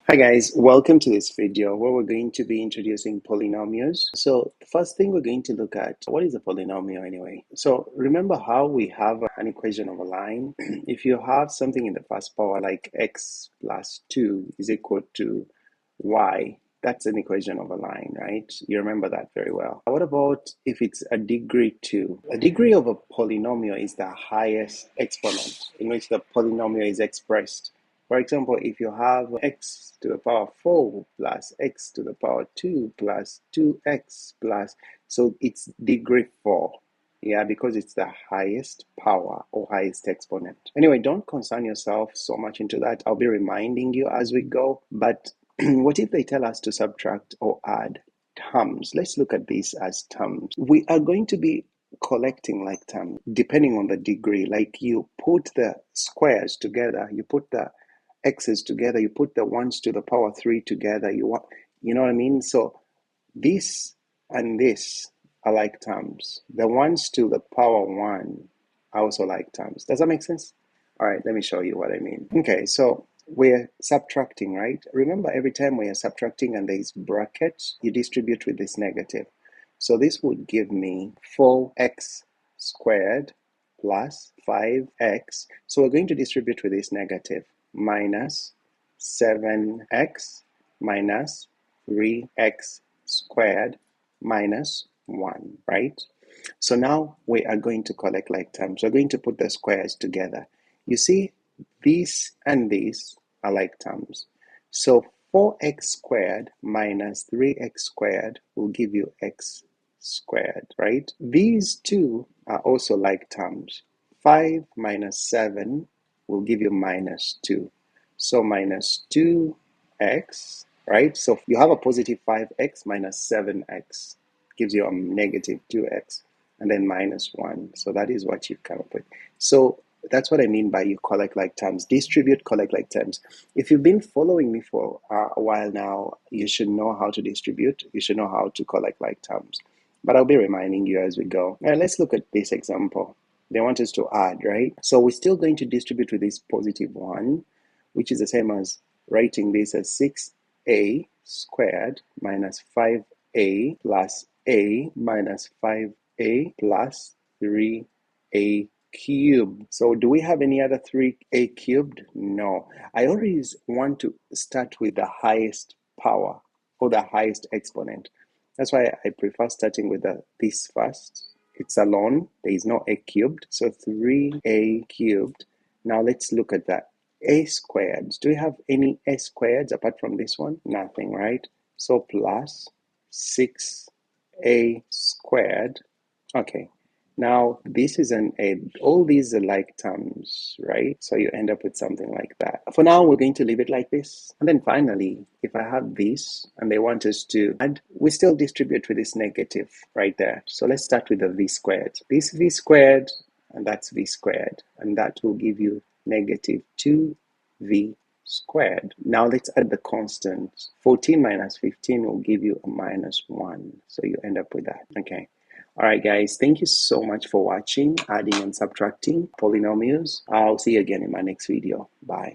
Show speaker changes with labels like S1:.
S1: Hi guys, welcome to this video where we're going to be introducing polynomials. So the first thing we're going to look at, what is a polynomial anyway? So remember how we have an equation of a line. If you have something in the first power like x plus 2 is equal to y, that's an equation of a line, right? You remember that very well. What about if it's a degree 2? A degree of a polynomial is the highest exponent in which the polynomial is expressed. For example, if you have x to the power 4 plus x to the power 2 plus 2x plus, so it's degree 4. Yeah, because it's the highest power or highest exponent. Anyway, don't concern yourself so much into that. I'll be reminding you as we go. But what if they tell us to subtract or add terms? Let's look at this as terms. We are going to be collecting like terms depending on the degree. Like you put the squares together, you put the x's together, you put the 1s to the power 3 together, you know what I mean? So this and this are like terms. The 1s to the power 1 are also like terms. Does that make sense? All right, let me show you what I mean. Okay, so we're subtracting, right? Remember, every time we are subtracting and there is brackets, you distribute with this negative. So this would give me 4x squared plus 5x. So we're going to distribute with this negative, minus 7x minus 3x squared minus 1, right? So now we are going to collect like terms. We're going to put the squares together. You see, these and these are like terms. So 4x squared minus 3x squared will give you x squared, right? These two are also like terms. 5 minus 7 will give you minus 2. So minus 2x, right? So you have a positive 5x minus 7x gives you a negative 2x, and then minus 1. So that is what you come up with. So that's what I mean by you collect like terms. Distribute, collect like terms. If you've been following me for a while now, you should know how to distribute. You should know how to collect like terms. But I'll be reminding you as we go. Now let's look at this example. They want us to add, right? So we're still going to distribute with this positive 1, which is the same as writing this as 6a squared minus 5a plus a minus 5a plus 3a cubed. So do we have any other 3a cubed? No. I always want to start with the highest power or the highest exponent. That's why I prefer starting with this first. It's alone. There is no a cubed. So 3a cubed. Now let's look at that. A squared. Do we have any a squareds apart from this one? Nothing, right? So plus 6a squared. Okay. Now this is all these are like terms, right? So you end up with something like that. For now, we're going to leave it like this. And then finally, if I have this and they want us to add, we still distribute with this negative right there. So let's start with the v squared. This v squared and that's v squared. And that will give you negative 2v squared. Now let's add the constants. 14 minus 15 will give you a minus 1. So you end up with that. Okay. All right, guys, thank you so much for watching, adding and subtracting polynomials. I'll see you again in my next video. Bye.